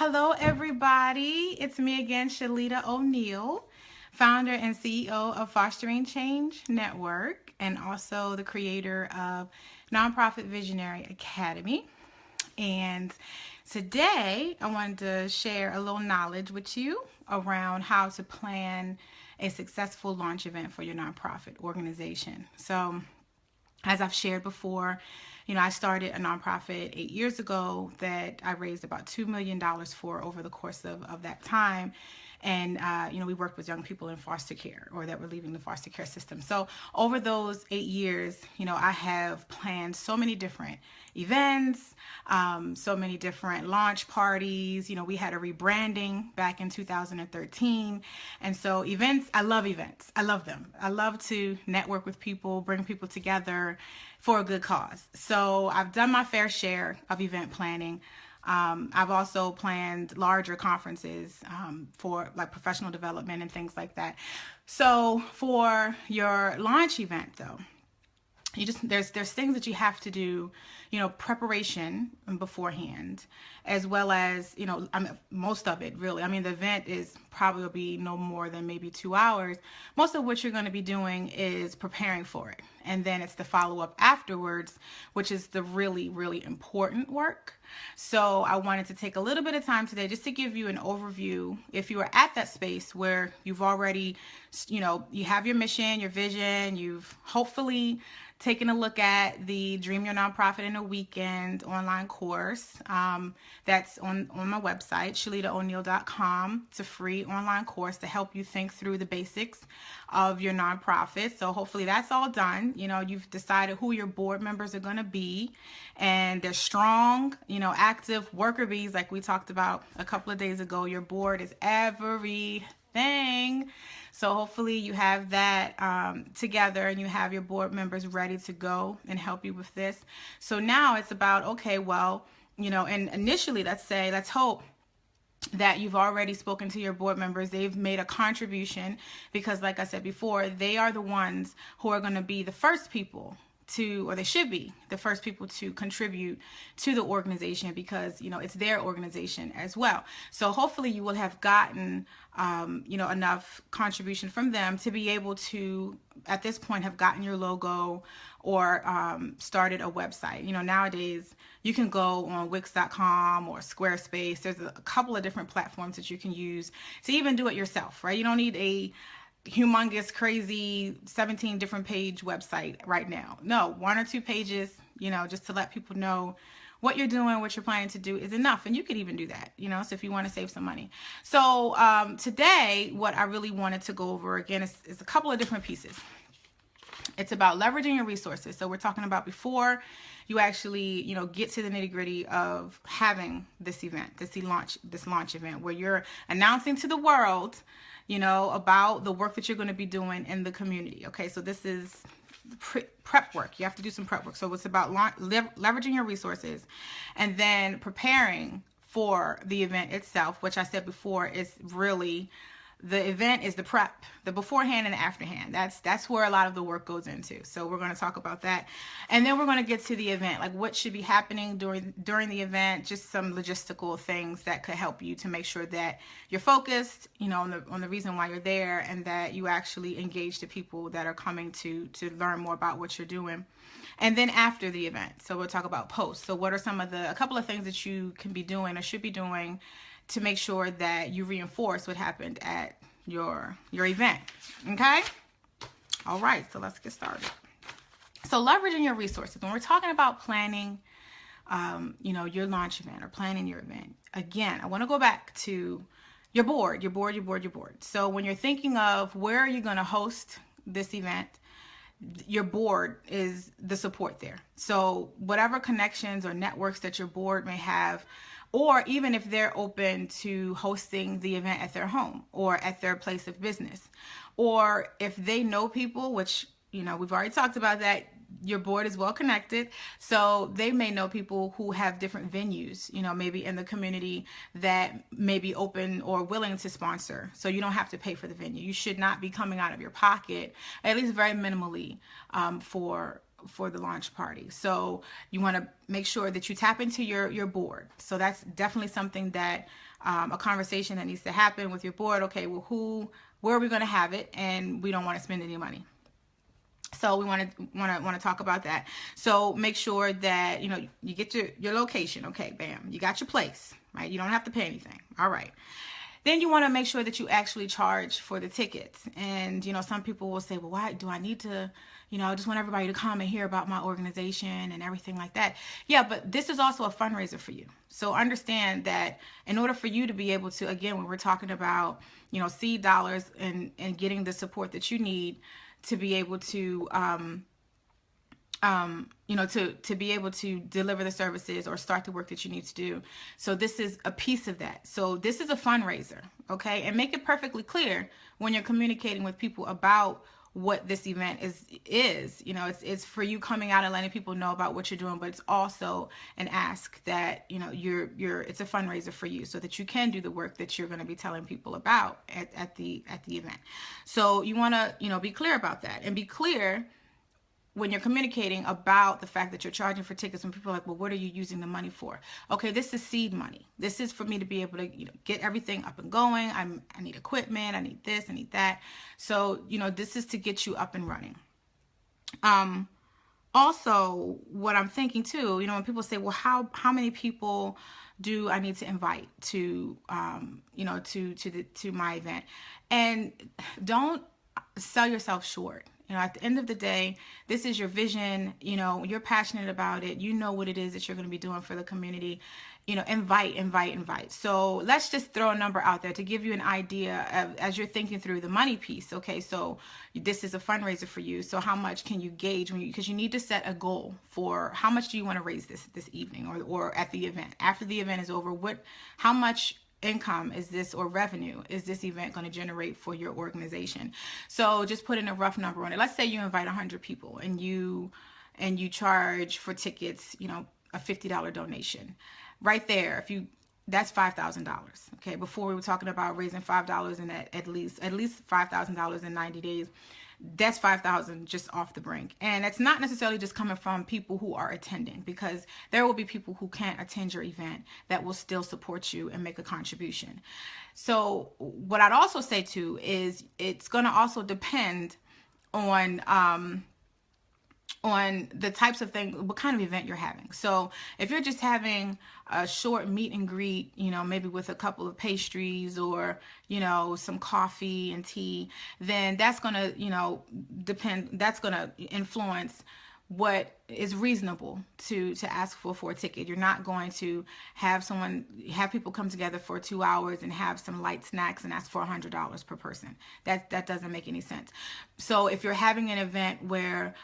Hello, everybody. It's me again, Shalita O'Neill, founder and CEO of Fostering Change Network, and also the creator of Nonprofit Visionary Academy. And today, I wanted to share a little knowledge with you around how to plan a successful launch event for your nonprofit organization. So, as I've shared before, I started a nonprofit 8 years ago that I raised about $2 million for over the course of that time. And, we worked with young people in foster care or that were leaving the foster care system. So over those 8 years, I have planned so many different events, so many different launch parties. We had a rebranding back in 2013. And so events, I love events. I love them. I love to network with people, bring people together for a good cause. So I've done my fair share of event planning. I've also planned larger conferences for like professional development and things like that. So for your launch event though, there's things that you have to do, preparation beforehand, as well as, most of it really. The event is probably will be no more than maybe 2 hours. Most of what you're going to be doing is preparing for it. And then it's the follow-up afterwards, which is the really, really important work. So I wanted to take a little bit of time today just to give you an overview. If you are at that space where you've already, you have your mission, your vision, you've hopefully taken a look at the Dream Your Nonprofit in a Weekend online course. That's on my website, shalitaoneal.com. It's a free online course to help you think through the basics of your nonprofit. So hopefully that's all done. You've decided who your board members are going to be, and they're strong, active worker bees like we talked about a couple of days ago. Your board is everything. So hopefully you have that together and you have your board members ready to go and help you with this. So now it's about, okay, well, and initially let's hope that you've already spoken to your board members. They've made a contribution because, like I said before, they are the ones who are going to be the first people or they should be the first people to contribute to the organization because, it's their organization as well. So hopefully you will have gotten, enough contribution from them to be able to, at this point, have gotten your logo or started a website. Nowadays you can go on Wix.com or Squarespace. There's a couple of different platforms that you can use to even do it yourself, right? You don't need a humongous, crazy 17 different page website right now. No, 1 or 2 pages, just to let people know what you're doing, what you're planning to do is enough. And you could even do that, so if you want to save some money. So today, what I really wanted to go over again is a couple of different pieces. It's about leveraging your resources. So we're talking about before you actually, get to the nitty gritty of having this event, this launch event where you're announcing to the world, about the work that you're going to be doing in the community. Okay, so this is prep work. You have to do some prep work. So it's about leveraging your resources and then preparing for the event itself, which I said before is really the event is the prep, the beforehand and the afterhand. That's where a lot of the work goes into. So we're going to talk about that. And then we're going to get to the event, like what should be happening during the event, just some logistical things that could help you to make sure that you're focused, on the reason why you're there and that you actually engage the people that are coming to learn more about what you're doing. And then after the event, so we'll talk about posts. So what are a couple of things that you can be doing or should be doing to make sure that you reinforce what happened at your event. Okay? All right, so let's get started. So leveraging your resources. When we're talking about planning, your launch event or planning your event, again, I want to go back to your board. So when you're thinking of where are you going to host this event, your board is the support there. So whatever connections or networks that your board may have, or even if they're open to hosting the event at their home or at their place of business, or if they know people, which, we've already talked about that, your board is well connected. So they may know people who have different venues, maybe in the community that may be open or willing to sponsor. So you don't have to pay for the venue. You should not be coming out of your pocket, at least very minimally, for the launch party. So you want to make sure that you tap into your board. So that's definitely something that a conversation that needs to happen with your board. Okay, well, where are we going to have it? And we don't want to spend any money. So we want to talk about that. So make sure that you get your location. Okay, bam, you got your place, right? You don't have to pay anything. All right. Then you want to make sure that you actually charge for the tickets. And some people will say, well, why do I need to? I just want everybody to come and hear about my organization and everything like that. Yeah, but this is also a fundraiser for you. So understand that in order for you to be able to, again, when we're talking about seed dollars and getting the support that you need to be able to to be able to deliver the services or start the work that you need to do. So this is a piece of that. So this is a fundraiser, okay? And make it perfectly clear when you're communicating with people about what this event is. It's for you coming out and letting people know about what you're doing, but it's also an ask that it's a fundraiser for you so that you can do the work that you're going to be telling people about at the event. So you want to be clear about that, and be clear when you're communicating about the fact that you're charging for tickets. When people are like, well, what are you using the money for? Okay, this is seed money. This is for me to be able to get everything up and going. I need equipment. I need this. I need that. So this is to get you up and running. Also, what I'm thinking too, when people say, well, how many people do I need to invite to to my event? And don't sell yourself short. At the end of the day, this is your vision. You're passionate about it. You know what it is that you're going to be doing for the community. Invite. So let's just throw a number out there to give you an idea of, as you're thinking through the money piece. Okay, so this is a fundraiser for you. So how much can you gauge because you need to set a goal for how much do you want to raise this evening or at the event. After the event is over, how much income is this, or revenue is this event going to generate for your organization? So just put in a rough number on it. Let's say you invite 100 people and you charge for tickets, a $50 donation. Right there, that's $5,000. Okay, before we were talking about raising $5 and at least $5,000 in 90 days. That's $5,000 just off the brink. And it's not necessarily just coming from people who are attending, because there will be people who can't attend your event that will still support you and make a contribution. So what I'd also say too is it's going to also depend on the types of things, what kind of event you're having. So if you're just having a short meet and greet, maybe with a couple of pastries or, some coffee and tea, then that's going to, that's going to influence what is reasonable to ask for a ticket. You're not going to have people come together for 2 hours and have some light snacks and ask for $100 per person. That doesn't make any sense. So if you're having an event where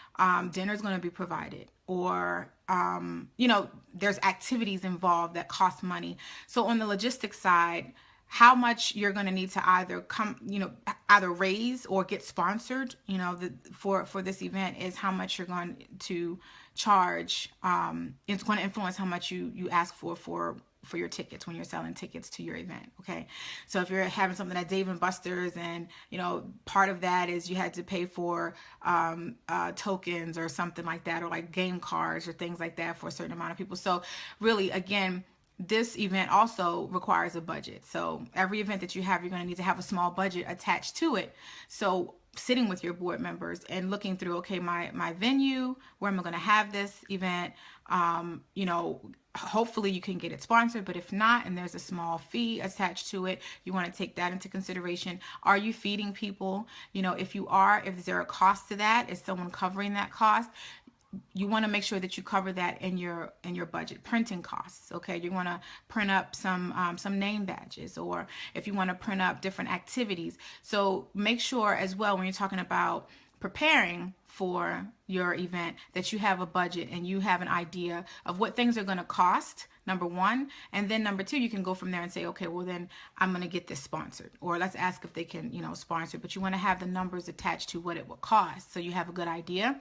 dinner is going to be provided, or there's activities involved that cost money. So on the logistics side, how much you're going to need to either raise or get sponsored, for this event is how much you're going to charge. It's going to influence how much you ask for your tickets when you're selling tickets to your event. Okay. So if you're having something at Dave & Buster's and, part of that is you had to pay for tokens or something like that, or like game cards or things like that for a certain amount of people. So really, again, this event also requires a budget. So every event that you have, you're going to need to have a small budget attached to it. So sitting with your board members and looking through, okay, my venue, where am I going to have this event? Hopefully you can get it sponsored, but if not, and there's a small fee attached to it, you want to take that into consideration. Are you feeding people? If you are, if there a cost to that, is someone covering that cost? You want to make sure that you cover that in your budget. Printing costs, okay? You want to print up some name badges, or if you want to print up different activities. So make sure as well, when you're talking about preparing for your event, that you have a budget and you have an idea of what things are going to cost, number one. And then number two, you can go from there and say, okay, well then I'm going to get this sponsored, or let's ask if they can, sponsor. But you want to have the numbers attached to what it will cost, so you have a good idea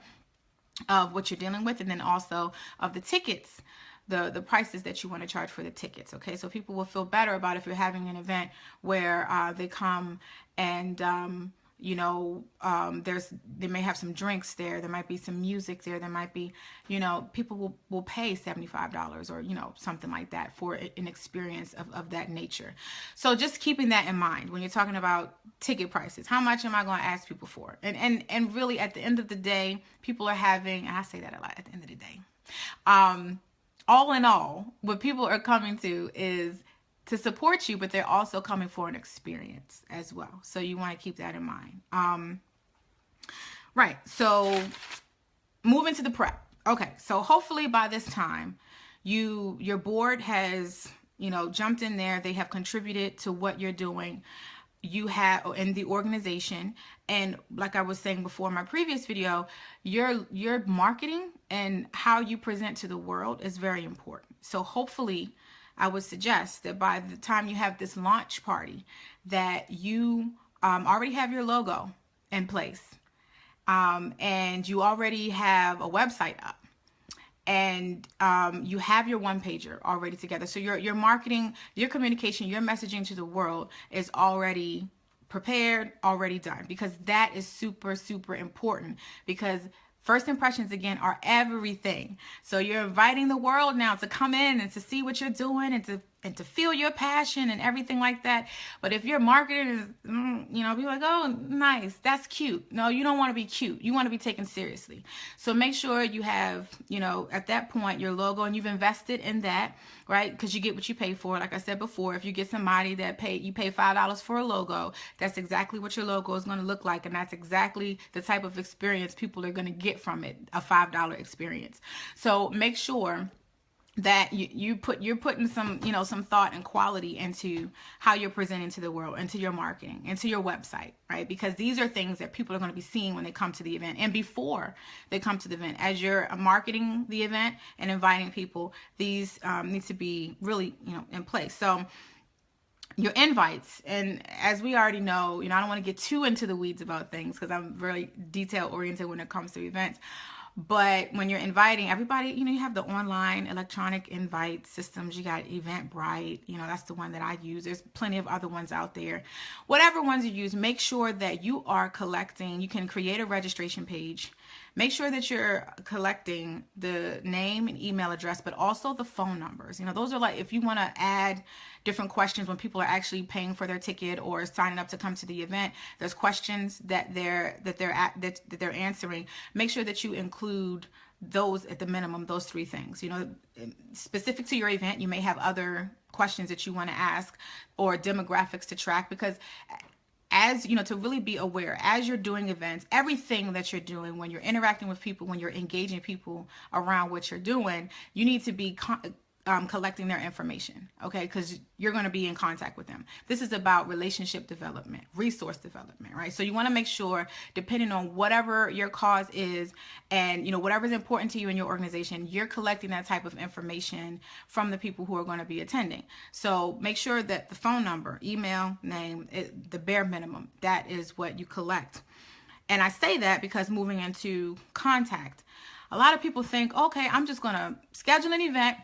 of what you're dealing with, and then also of the tickets, the prices that you want to charge for the tickets. Okay, so people will feel better about if you're having an event where they come and They may have some drinks there. There might be some music there. There might be, people will pay $75 or, something like that for an experience of that nature. So just keeping that in mind when you're talking about ticket prices. How much am I going to ask people for? And really at the end of the day, people are having, and I say that a lot at the end of the day, all in all, what people are coming to is to support you, but they're also coming for an experience as well. So you want to keep that in mind. Right. So moving to the prep. Okay. So hopefully by this time, your board has, jumped in there. They have contributed to what you're doing. You have in the organization, and like I was saying before in my previous video, your marketing and how you present to the world is very important. So hopefully I would suggest that by the time you have this launch party, that you already have your logo in place, and you already have a website up, and you have your one pager already together. So your marketing, your communication, your messaging to the world is already prepared, already done, because that is super, super important, because first impressions, again, are everything. So you're inviting the world now to come in and to see what you're doing and to feel your passion and everything like that. But if your marketing is, be like, oh, nice, that's cute. No, you don't want to be cute. You want to be taken seriously. So make sure you have, at that point, your logo, and you've invested in that, right? Because you get what you pay for. Like I said before, if you get somebody that you pay $5 for a logo, that's exactly what your logo is going to look like. And that's exactly the type of experience people are going to get from it, a $5 experience. So make sure that you're putting some some thought and quality into how you're presenting to the world, into your marketing, into your website, right? Because these are things that people are going to be seeing when they come to the event and before they come to the event. As you're marketing the event and inviting people, these need to be really in place. So your invites, and as we already know, I don't want to get too into the weeds about things because I'm very detail oriented when it comes to events. But when you're inviting everybody, you have the online electronic invite systems. You got Eventbrite, that's the one that I use. There's plenty of other ones out there. Whatever ones you use, make sure that you are collecting. You can create a registration page. Make sure that you're collecting the name and email address, but also the phone numbers. Those are like, if you want to add different questions when people are actually paying for their ticket or signing up to come to the event, there's questions that they're answering. Make sure that you include those at the minimum, those three things. Specific to your event, you may have other questions that you want to ask or demographics to track, because as to really be aware as you're doing events, everything that you're doing, when you're interacting with people, when you're engaging people around what you're doing, you need to be collecting their information, okay? Because you're going to be in contact with them. This is about relationship development, resource development, right? So you want to make sure, depending on whatever your cause is and, whatever is important to you in your organization, you're collecting that type of information from the people who are going to be attending. So make sure that the phone number, email, name, the bare minimum, that is what you collect. And I say that because moving into contact, a lot of people think, okay, I'm just going to schedule an event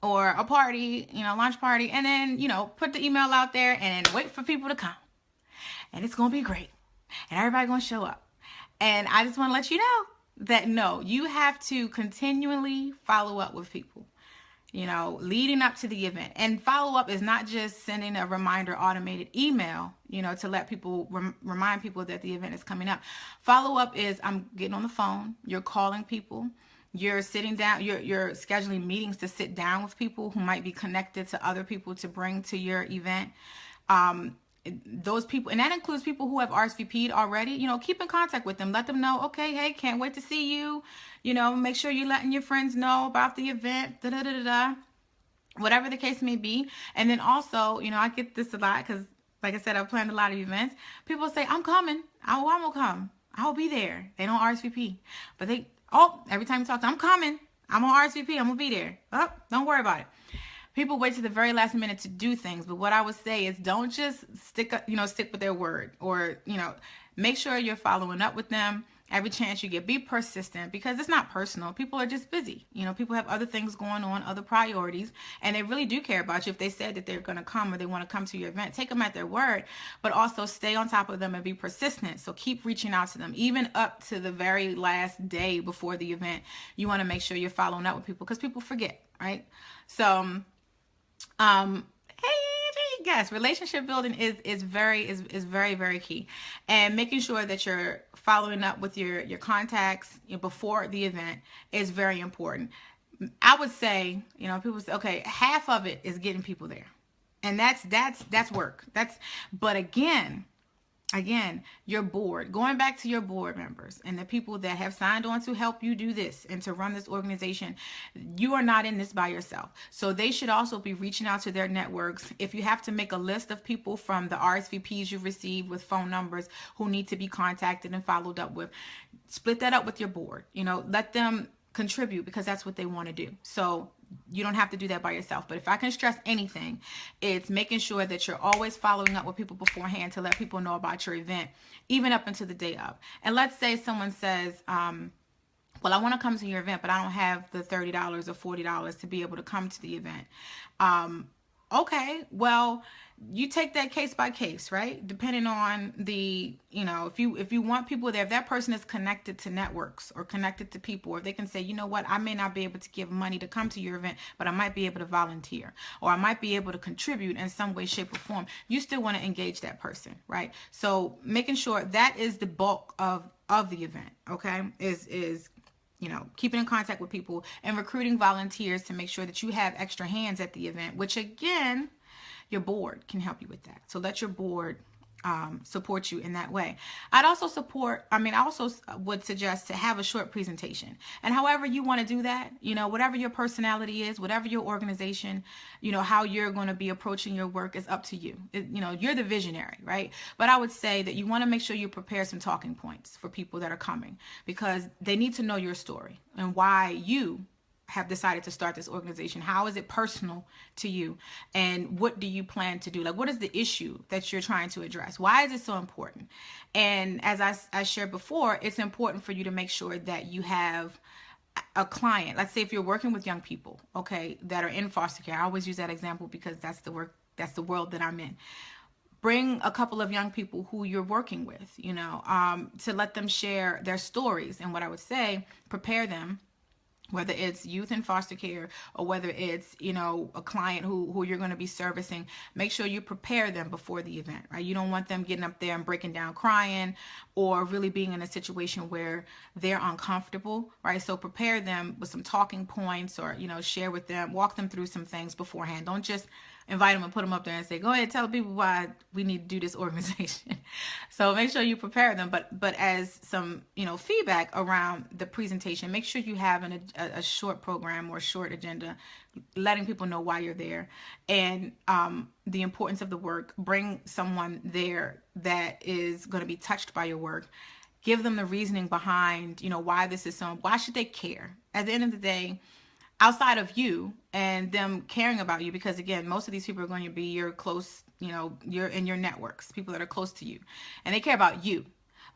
or a party, launch party, and then, put the email out there and wait for people to come. And it's going to be great. And everybody's going to show up. And I just want to let you know that no, you have to continually follow up with people, leading up to the event. And follow up is not just sending a reminder automated email, to let people remind people that the event is coming up. Follow up is I'm getting on the phone, you're calling people, you're sitting down, you're scheduling meetings to sit down with people who might be connected to other people to bring to your event. Those people, and that includes people who have RSVP'd already, keep in contact with them. Let them know, okay, hey, can't wait to see you. Make sure you're letting your friends know about the event, whatever the case may be. And then also, I get this a lot because, like I said, I've planned a lot of events. People say, I'm coming. I'm going to come. I'll be there. They don't RSVP. But every time you talk to them, I'm coming. I'm on RSVP. I'm going to be there. Oh, don't worry about it. People wait to the very last minute to do things. But what I would say is don't just stick with their word, or, make sure you're following up with them every chance you get. Be persistent, because it's not personal. People are just busy. People have other things going on, other priorities, and they really do care about you. If they said that they're going to come or they want to come to your event, take them at their word, but also stay on top of them and be persistent. So keep reaching out to them, even up to the very last day before the event. You want to make sure you're following up with people, because people forget, right? So, yes, relationship building is very, very key, and making sure that you're following up with your contacts before the event is very important. I would say, people say, okay, half of it is getting people there, and that's work. But again, your board, going back to your board members and the people that have signed on to help you do this and to run this organization, you are not in this by yourself. So they should also be reaching out to their networks. If you have to make a list of people from the RSVPs you've received with phone numbers who need to be contacted and followed up with, split that up with your board. Let them contribute, because that's what they want to do. So you don't have to do that by yourself. But if I can stress anything, it's making sure that you're always following up with people beforehand to let people know about your event, even up until the day of. And let's say someone says, well, I want to come to your event, but I don't have the $30 or $40 to be able to come to the event. Okay, well, you take that case by case, right? Depending on the, if you want people there, if that person is connected to networks or connected to people, or they can say, you know what, I may not be able to give money to come to your event, but I might be able to volunteer, or I might be able to contribute in some way, shape, or form. You still want to engage that person, right? So making sure that is the bulk of the event, okay, is keeping in contact with people and recruiting volunteers to make sure that you have extra hands at the event, which again, your board can help you with that. So let your board support you in that way. I also would suggest to have a short presentation. And however you want to do that, whatever your personality is, whatever your organization, how you're going to be approaching your work is up to you. You're the visionary, right? But I would say that you want to make sure you prepare some talking points for people that are coming, because they need to know your story and why you have decided to start this organization. How is it personal to you? And what do you plan to do? Like, what is the issue that you're trying to address? Why is it so important? And as I shared before, it's important for you to make sure that you have a client. Let's say if you're working with young people, okay, that are in foster care. I always use that example because that's the world that I'm in. Bring a couple of young people who you're working with, to let them share their stories. And what I would say, prepare them, whether it's youth in foster care or whether it's, a client who you're going to be servicing. Make sure you prepare them before the event, right? You don't want them getting up there and breaking down crying, or really being in a situation where they're uncomfortable, right? So prepare them with some talking points, or, share with them, walk them through some things beforehand. Don't just invite them and put them up there and say, go ahead, tell people why we need to do this organization. So make sure you prepare them, but as some, feedback around the presentation, make sure you have a short program or short agenda, letting people know why you're there and the importance of the work. Bring someone there that is going to be touched by your work. Give them the reasoning behind, why this is so, why should they care? At the end of the day, outside of you and them caring about you, because again, most of these people are going to be your close, you're in your networks, people that are close to you, and they care about you,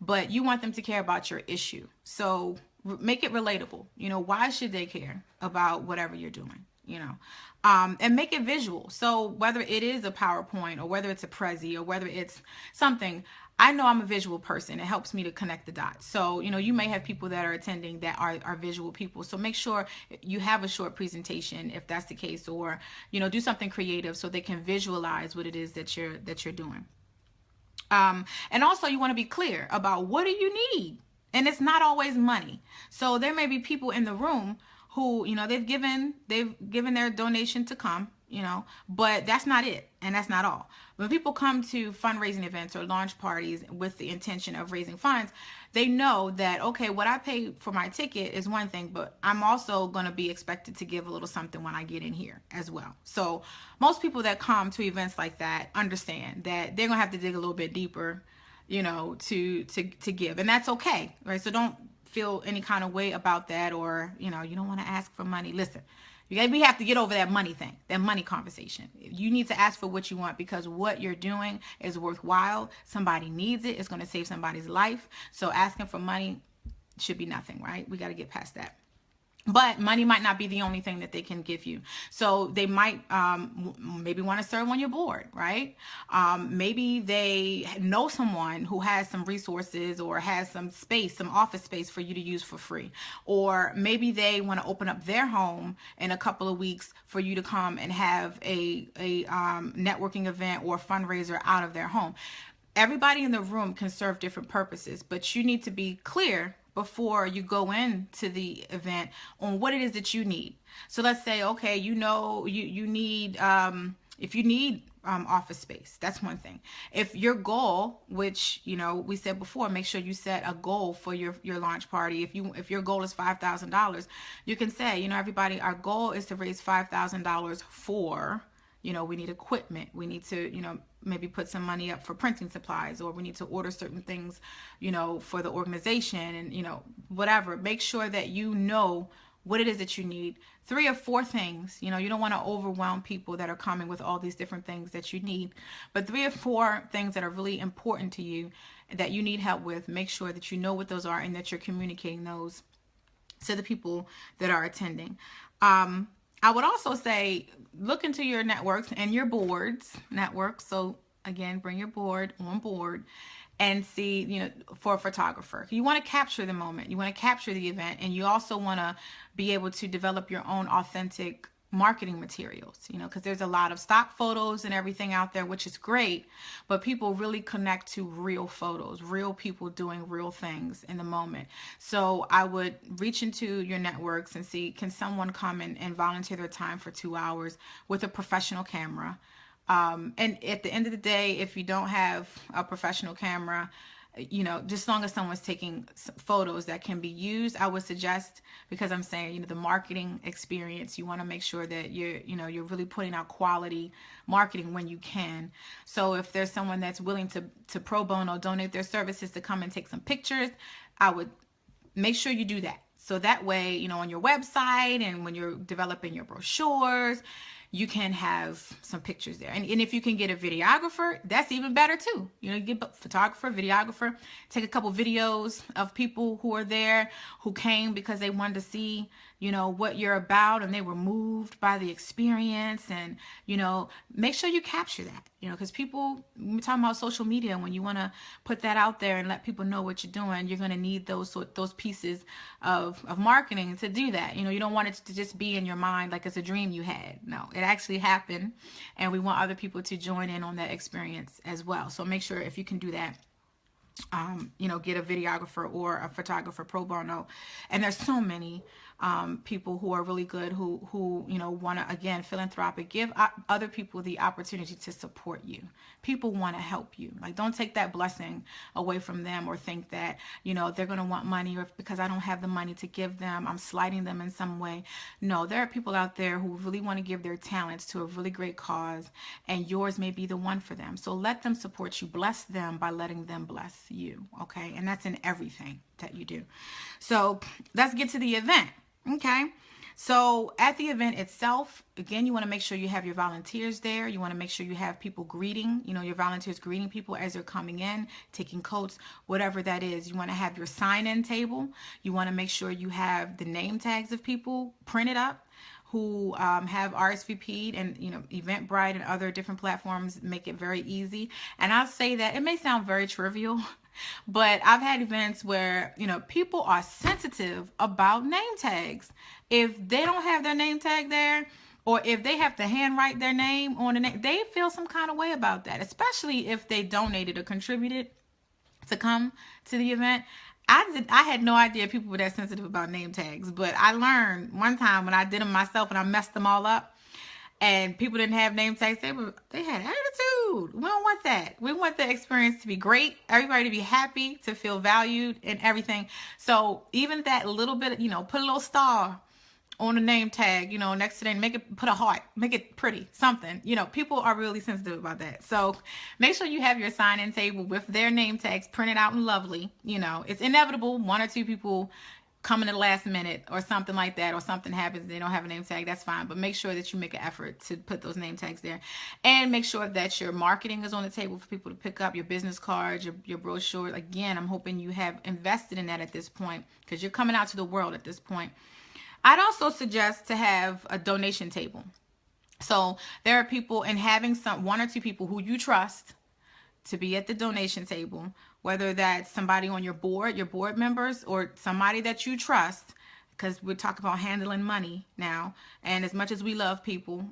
but you want them to care about your issue. So make it relatable. Why should they care about whatever you're doing? And make it visual. So whether it is a PowerPoint or whether it's a Prezi or whether it's something, I know I'm a visual person. It helps me to connect the dots. So, you may have people that are attending that are visual people. So make sure you have a short presentation if that's the case, or, do something creative so they can visualize what it is that you're doing. And also you want to be clear about what do you need? And it's not always money. So there may be people in the room who, they've given their donation to come, but that's not it. And that's not all. When people come to fundraising events or launch parties with the intention of raising funds, they know that, okay, what I pay for my ticket is one thing, but I'm also going to be expected to give a little something when I get in here as well. So most people that come to events like that understand that they're going to have to dig a little bit deeper, to give. And that's okay, right? So don't feel any kind of way about that, or, you don't want to ask for money. Listen, we have to get over that money thing, that money conversation. You need to ask for what you want, because what you're doing is worthwhile. Somebody needs it. It's going to save somebody's life. So asking for money, should be nothing, right? We got to get past that. But money might not be the only thing that they can give you. So they might maybe want to serve on your board, right? Maybe they know someone who has some resources or has some space, some office space for you to use for free. Or maybe they want to open up their home in a couple of weeks for you to come and have a networking event or fundraiser out of their home. Everybody in the room can serve different purposes, but you need to be clear before you go into the event on what it is that you need. So let's say, okay, you need, if you need office space, that's one thing. If your goal, which, we said before, make sure you set a goal for your launch party. If your goal is $5,000, you can say, everybody, our goal is to raise $5,000 for, we need equipment. We need to, maybe put some money up for printing supplies, or we need to order certain things, for the organization and, whatever. Make sure that you know what it is that you need. 3 or 4 things, you don't want to overwhelm people that are coming with all these different things that you need, but 3 or 4 things that are really important to you that you need help with. Make sure that you know what those are and that you're communicating those to the people that are attending. I would also say, look into your networks and your boards network. So again, bring your board on board and see, for a photographer. You want to capture the moment. You want to capture the event. And you also want to be able to develop your own authentic marketing materials, because there's a lot of stock photos and everything out there, which is great, but people really connect to real photos, real people doing real things in the moment. So I would reach into your networks and see, can someone come and volunteer their time for 2 hours with a professional camera? And at the end of the day, if you don't have a professional camera, just as long as someone's taking photos that can be used, I would suggest, because I'm saying, the marketing experience, you want to make sure that you're really putting out quality marketing when you can. So if there's someone that's willing to pro bono donate their services to come and take some pictures, I would make sure you do that. So that way, on your website and when you're developing your brochures, you can have some pictures there. And if you can get a videographer, that's even better too. Get a photographer, videographer, take a couple videos of people who are there, who came because they wanted to see, what you're about, and they were moved by the experience. And, make sure you capture that, because people, when we're talking about social media, when you want to put that out there and let people know what you're doing, you're going to need those pieces of marketing to do that. You don't want it to just be in your mind like it's a dream you had. No, it actually happened, and we want other people to join in on that experience as well. So make sure, if you can do that, get a videographer or a photographer pro bono. And there's so many people who are really good, who want to, again, philanthropic, give other people the opportunity to support you. People want to help you. Like, don't take that blessing away from them, or think that, they're going to want money, or because I don't have the money to give them, I'm slighting them in some way. No, there are people out there who really want to give their talents to a really great cause, and yours may be the one for them. So let them support you. Bless them by letting them bless you. Okay. And that's in everything that you do. So let's get to the event. Okay. So at the event itself, again, you want to make sure you have your volunteers there. You want to make sure you have people greeting, your volunteers greeting people as they're coming in, taking coats, whatever that is. You want to have your sign-in table. You want to make sure you have the name tags of people printed up who have RSVP'd, and Eventbrite and other different platforms make it very easy. And I'll say that it may sound very trivial, but I've had events where, people are sensitive about name tags. If they don't have their name tag there, or if they have to handwrite their name on the name, they feel some kind of way about that, especially if they donated or contributed to come to the event. I had no idea people were that sensitive about name tags, but I learned one time when I did them myself and I messed them all up, and people didn't have name tags. They had attitude. We don't want that. We want the experience to be great, everybody to be happy, to feel valued and everything. So even that little bit, put a little star on the name tag, next to the name, put a heart, make it pretty, something. People are really sensitive about that. So make sure you have your sign-in table with their name tags printed out and lovely. It's inevitable 1 or 2 people coming at the last minute or something like that, or something happens, they don't have a name tag, that's fine. But make sure that you make an effort to put those name tags there, and make sure that your marketing is on the table for people to pick up, your business cards, your brochure. Again, I'm hoping you have invested in that at this point, because you're coming out to the world at this point. I'd also suggest to have a donation table. So there are people, and having one or two people who you trust to be at the donation table, whether that's somebody on your board members, or somebody that you trust, because we're talking about handling money now. And as much as we love people,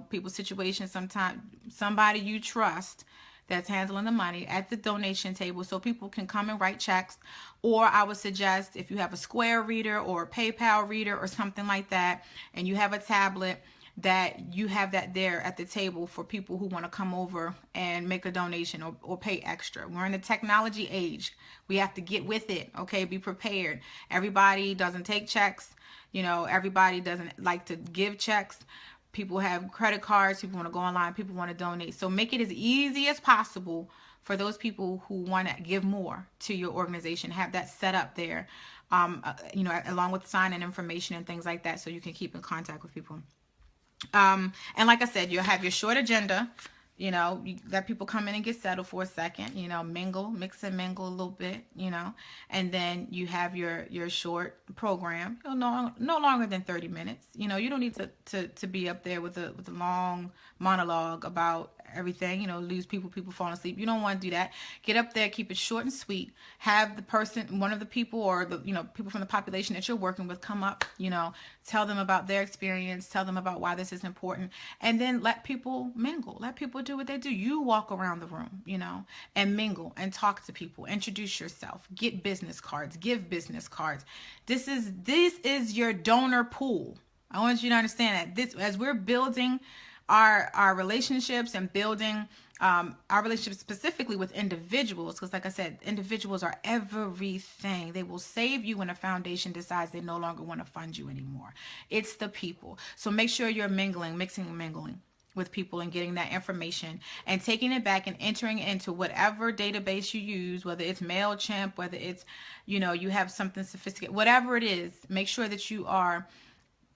people's situations, sometimes somebody you trust that's handling the money at the donation table, so people can come and write checks. Or I would suggest, if you have a Square reader or a PayPal reader or something like that, and you have a tablet, that you have that there at the table for people who want to come over and make a donation or pay extra. We're in the technology age. We have to get with it, okay? Be prepared. Everybody doesn't take checks. Everybody doesn't like to give checks. People have credit cards. People want to go online. People want to donate. So make it as easy as possible for those people who want to give more to your organization. Have that set up there, along with sign-in information and things like that, so you can keep in contact with people. And like I said, you'll have your short agenda. You let people come in and get settled for a second, mix and mingle a little bit, and then you have your short program, no longer than 30 minutes. You don't need to be up there with a long monologue about everything, lose people falling asleep. You don't want to do that. Get up there, keep it short and sweet. Have one of the people, or the people from the population that you're working with, come up, tell them about their experience, tell them about why this is important, and then let people mingle. Let people do what they do. You walk around the room, and mingle and talk to people. Introduce yourself. Get business cards. Give business cards. This is your donor pool. I want you to understand that as we're building our relationships and building our relationships specifically with individuals, because like I said, individuals are everything. They will save you when a foundation decides they no longer want to fund you anymore. It's the people. So make sure you're mixing and mingling with people, and getting that information and taking it back and entering into whatever database you use, whether it's MailChimp, whether it's, you have something sophisticated, whatever it is. Make sure that you are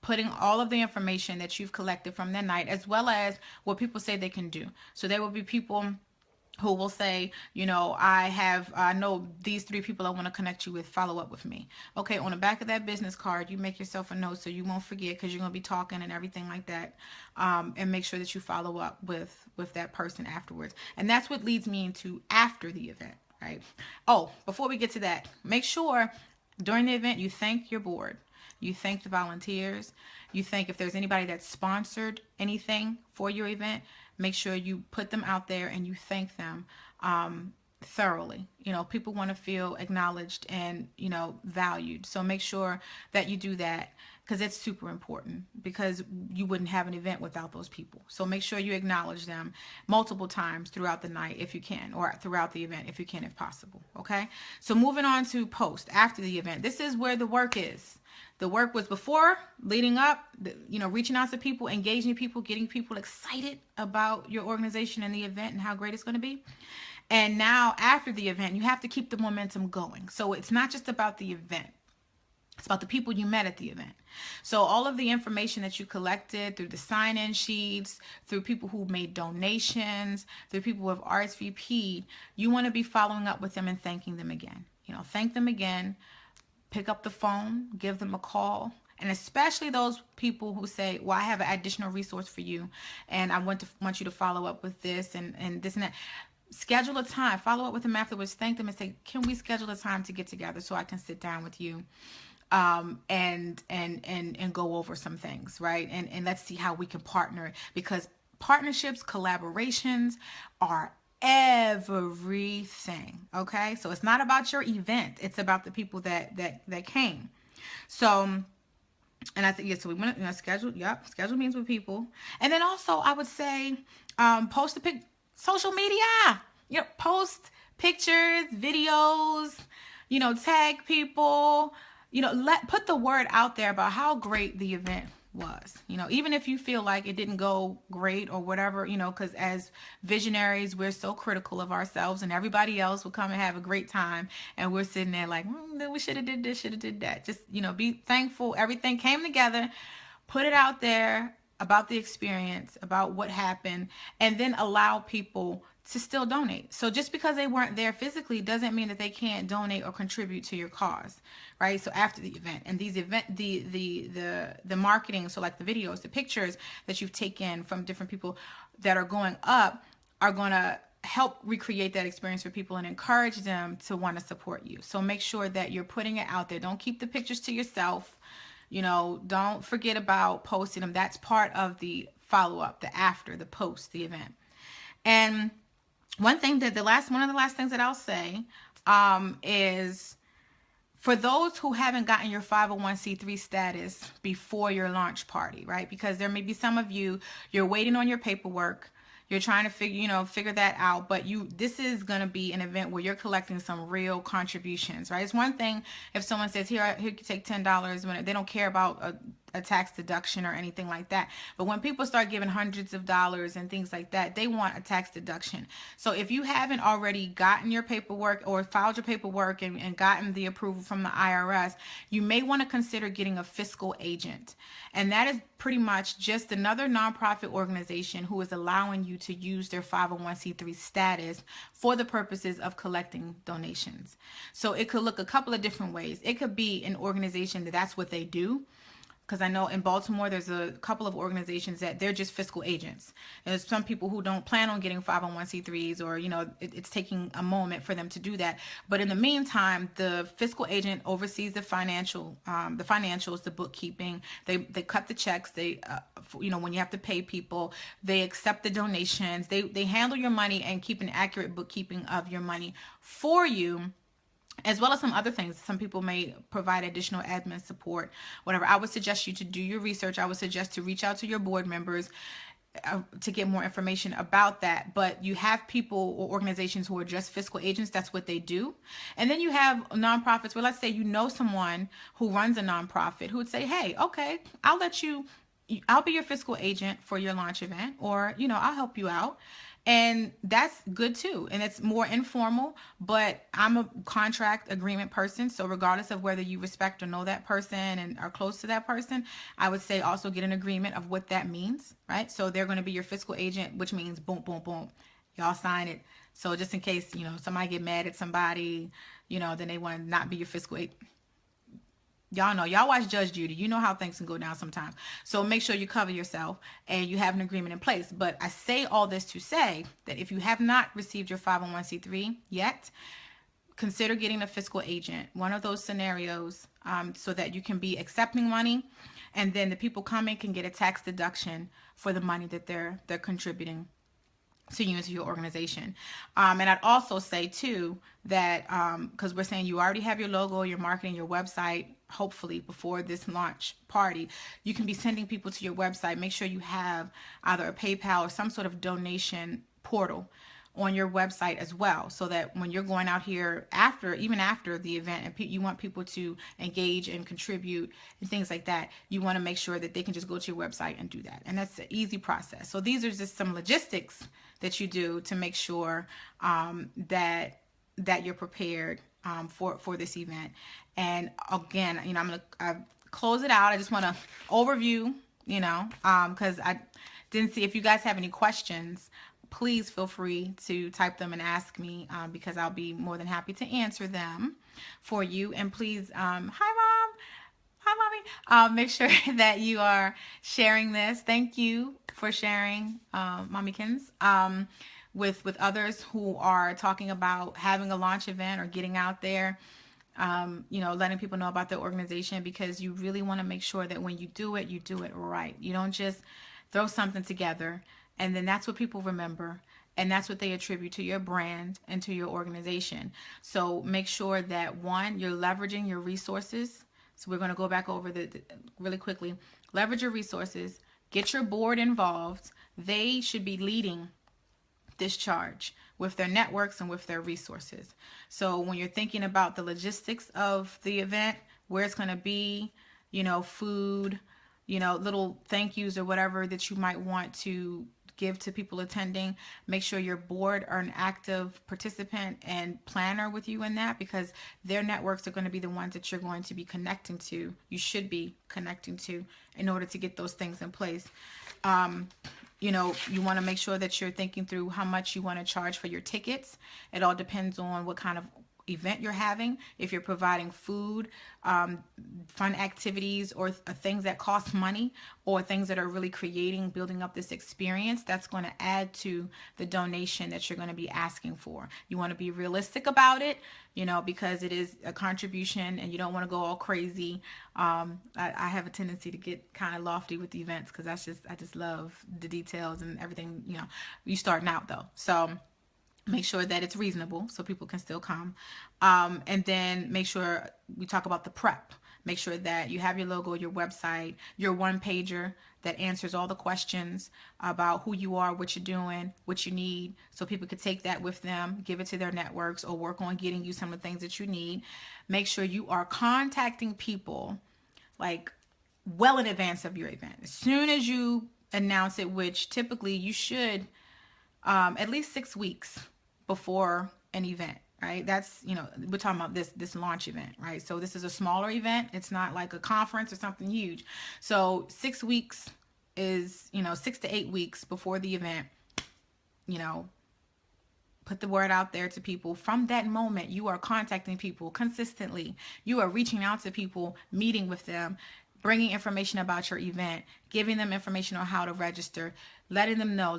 putting all of the information that you've collected from that night, as well as what people say they can do. So there will be people who will say, I know these 3 people I want to connect you with, follow up with me. Okay, on the back of that business card, you make yourself a note so you won't forget, because you're going to be talking and everything like that. And make sure that you follow up with that person afterwards. And that's what leads me into after the event, right? Oh, before we get to that, make sure during the event you thank your board. You thank the volunteers. You thank if there's anybody that sponsored anything for your event. Make sure you put them out there and you thank them thoroughly. People want to feel acknowledged and, valued. So make sure that you do that, because it's super important, because you wouldn't have an event without those people. So make sure you acknowledge them multiple times throughout the night if you can, or throughout the event if you can, if possible. Okay. So moving on to post, after the event. This is where the work is. The work was before, leading up, reaching out to people, engaging people, getting people excited about your organization and the event and how great it's going to be. And now after the event, you have to keep the momentum going. So it's not just about the event. It's about the people you met at the event. So all of the information that you collected through the sign-in sheets, through people who made donations, through people who have RSVP'd, you want to be following up with them and thanking them again. Thank them again. Pick up the phone, give them a call, and especially those people who say, well, I have an additional resource for you, and I want you to follow up with this and this and that. Schedule a time, follow up with them afterwards, thank them and say, can we schedule a time to get together so I can sit down with you and go over some things, right? And let's see how we can partner, because partnerships, collaborations are everything. Okay, so it's not about your event, it's about the people that came. So, and I think, so we want to schedule meetings with people. And then also I would say post social media, post pictures, videos, tag people, put the word out there about how great the event was. Even if you feel like it didn't go great or whatever, because as visionaries, we're so critical of ourselves, and everybody else will come and have a great time, and we're sitting there like, we should have did this, should have did that. Just, be thankful everything came together. Put it out there about the experience, about what happened, and then allow people to still donate. So just because they weren't there physically doesn't mean that they can't donate or contribute to your cause, right? So after the event, and the marketing, so like the videos, the pictures that you've taken from different people that are going up are going to help recreate that experience for people and encourage them to want to support you. So make sure that you're putting it out there. Don't keep the pictures to yourself. Don't forget about posting them. That's part of the follow-up, the after, the post, the event. And one of the last things that I'll say is for those who haven't gotten your 501c3 status before your launch party, right? Because there may be some of you're waiting on your paperwork. You're trying to figure that out, but this is going to be an event where you're collecting some real contributions, right? It's one thing if someone says, here you take $10, when they don't care about a tax deduction or anything like that. But when people start giving hundreds of dollars and things like that, they want a tax deduction. So if you haven't already gotten your paperwork or filed your paperwork and gotten the approval from the IRS, you may want to consider getting a fiscal agent. And that is pretty much just another nonprofit organization who is allowing you to use their 501c3 status for the purposes of collecting donations. So it could look a couple of different ways. It could be an organization that's what they do. Because I know in Baltimore, there's a couple of organizations that they're just fiscal agents. There's some people who don't plan on getting 501c3s, or, it's taking a moment for them to do that. But in the meantime, the fiscal agent oversees the financials, the bookkeeping. They cut the checks. They, when you have to pay people, they accept the donations. They handle your money and keep an accurate bookkeeping of your money for you, as well as some other things. Some people may provide additional admin support, whatever. I would suggest you to do your research. I would suggest to reach out to your board members to get more information about that. But you have people or organizations who are just fiscal agents. That's what they do. And then you have nonprofits where, let's say someone who runs a nonprofit who would say, hey, okay, I'll be your fiscal agent for your launch event, or, I'll help you out. And that's good too. And it's more informal, but I'm a contract agreement person. So regardless of whether you respect or know that person and are close to that person, I would say also get an agreement of what that means, right? So they're going to be your fiscal agent, which means boom, boom, boom. Y'all sign it. So just in case, somebody get mad at somebody, then they want to not be your fiscal agent. Y'all know, y'all watch Judge Judy. You know how things can go down sometimes. So make sure you cover yourself and you have an agreement in place. But I say all this to say that if you have not received your 501c3 yet, consider getting a fiscal agent, one of those scenarios, so that you can be accepting money, and then the people coming can get a tax deduction for the money that they're contributing to you and to your organization. And I'd also say too that because we're saying you already have your logo, your marketing, your website, hopefully before this launch party, you can be sending people to your website. Make sure you have either a PayPal or some sort of donation portal on your website as well, so that when you're going out here even after the event, and you want people to engage and contribute and things like that, you want to make sure that they can just go to your website and do that. And that's an easy process. So these are just some logistics that you do to make sure that you're prepared for this event. And again, I'm going to close it out. I just want to overview, because I didn't see if you guys have any questions. Please feel free to type them and ask me, because I'll be more than happy to answer them for you. And please, hi Mom, hi Mommy. Make sure that you are sharing this. Thank you for sharing, Mommykins, with others who are talking about having a launch event or getting out there. Letting people know about their organization, because you really want to make sure that when you do it right. You don't just throw something together and then that's what people remember, and that's what they attribute to your brand and to your organization. So make sure that, one, you're leveraging your resources. So we're going to go back over really quickly. Leverage your resources. Get your board involved. They should be leading this charge with their networks and with their resources. So when you're thinking about the logistics of the event, where it's going to be, food, little thank yous or whatever that you might want to give to people attending. Make sure your board are an active participant and planner with you in that, because their networks are going to be the ones that you're going to be connecting to. You should be connecting to in order to get those things in place. You want to make sure that you're thinking through how much you want to charge for your tickets. It all depends on what kind of event you're having. If you're providing food, fun activities, or things that cost money, or things that are really building up this experience, that's going to add to the donation that you're going to be asking for. You want to be realistic about it, because it is a contribution and you don't want to go all crazy. I have a tendency to get kind of lofty with the events because I just love the details and everything. You starting out though. So make sure that it's reasonable so people can still come. And then make sure we talk about the prep. Make sure that you have your logo, your website, your one pager that answers all the questions about who you are, what you're doing, what you need, so people could take that with them, give it to their networks, or work on getting you some of the things that you need. Make sure you are contacting people like well in advance of your event. As soon as you announce it, which typically you should at least 6 weeks before an event, right? That's, we're talking about this launch event, right? So this is a smaller event. It's not like a conference or something huge. So 6 weeks is, 6 to 8 weeks before the event, put the word out there to people. From that moment, you are contacting people consistently. You are reaching out to people, meeting with them, bringing information about your event, giving them information on how to register, letting them know,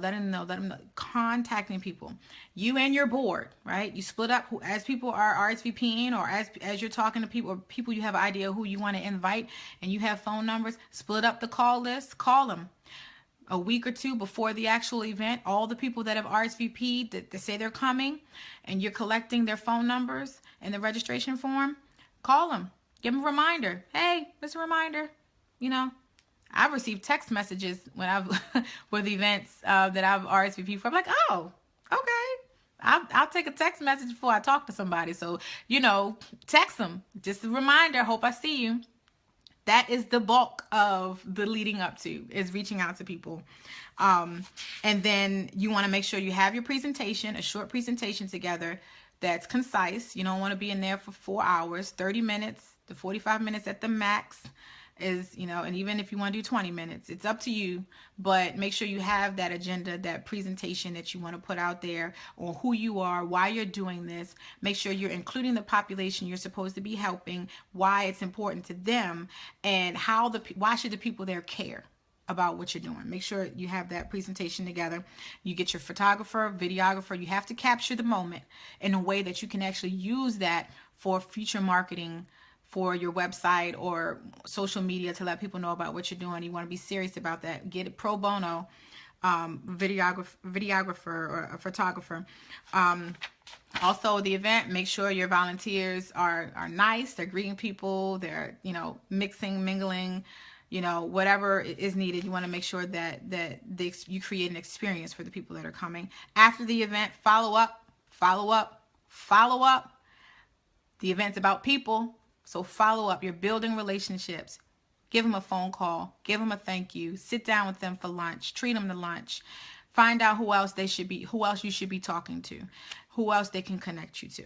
contacting people. You and your board, right? You split up as people are RSVPing, or as you're talking to people, or people you have an idea who you want to invite and you have phone numbers, split up the call list, call them. A week or two before the actual event, all the people that have RSVP'd that say they're coming, and you're collecting their phone numbers and the registration form, call them. Give them a reminder. Hey, just a reminder. I've received text messages when I've with events that I've RSVP'd for. I'm like, oh, okay. I'll take a text message before I talk to somebody. So, text them. Just a reminder. Hope I see you. That is the bulk of the leading up to, is reaching out to people. And then you want to make sure you have your presentation, a short presentation together that's concise. You don't want to be in there for 4 hours. 30 minutes to 45 minutes at the max is, and even if you want to do 20 minutes, it's up to you. But make sure you have that agenda, that presentation that you want to put out there on who you are, why you're doing this. Make sure you're including the population you're supposed to be helping, why it's important to them, and why should the people there care about what you're doing. Make sure you have that presentation together. You get your photographer, videographer. You have to capture the moment in a way that you can actually use that for future marketing for your website or social media, to let people know about what you're doing. You want to be serious about that. Get it pro bono, videographer or a photographer. Also, the event, make sure your volunteers are nice. They're greeting people. They're, mixing, mingling, whatever is needed. You want to make sure that you create an experience for the people that are coming. After the event, follow up. The event's about people. So follow up. You're building relationships. Give them a phone call. Give them a thank you. Sit down with them for lunch. Treat them to lunch. Find out who else you should be talking to. Who else they can connect you to.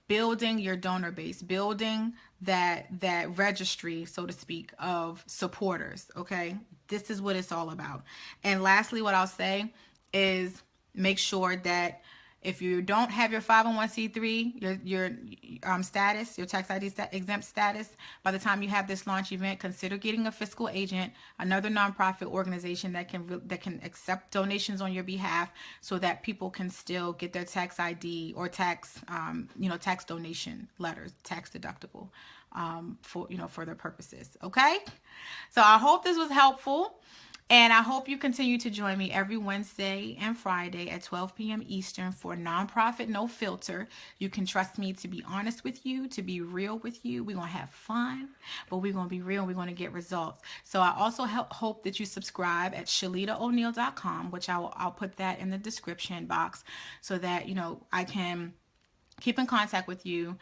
Building your donor base. Building that registry, so to speak, of supporters. Okay? This is what it's all about. And lastly, what I'll say is make sure that if you don't have your 501c3, your status, your tax ID exempt status, by the time you have this launch event, consider getting a fiscal agent, another nonprofit organization that can accept donations on your behalf, so that people can still get their tax ID or tax donation letters, tax deductible, for their purposes. Okay, so I hope this was helpful. And I hope you continue to join me every Wednesday and Friday at 12 p.m. Eastern for Nonprofit No Filter. You can trust me to be honest with you, to be real with you. We're going to have fun, but we're going to be real. We're going to get results. So I also hope that you subscribe at ShalitaO'Neal.com, which I'll put that in the description box, so that, I can keep in contact with you,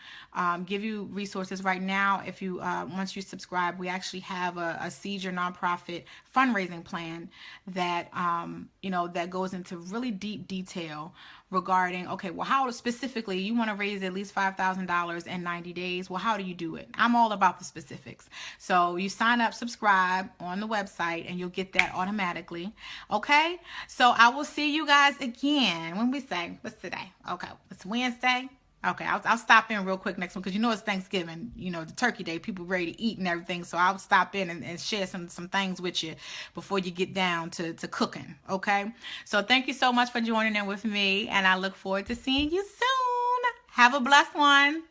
give you resources. Right now, if you once you subscribe, we actually have a Seed Your Nonprofit fundraising plan that that goes into really deep detail regarding, okay, well, how specifically you want to raise at least $5,000 in 90 days. Well, how do you do it? I'm all about the specifics. So you sign up, subscribe on the website, and you'll get that automatically. Okay, so I will see you guys again when we say, what's today? Okay, it's Wednesday. Okay, I'll stop in real quick next one because it's Thanksgiving, the turkey day, people ready to eat and everything. So I'll stop in and share some things with you before you get down to cooking. Okay, so thank you so much for joining in with me, and I look forward to seeing you soon. Have a blessed one.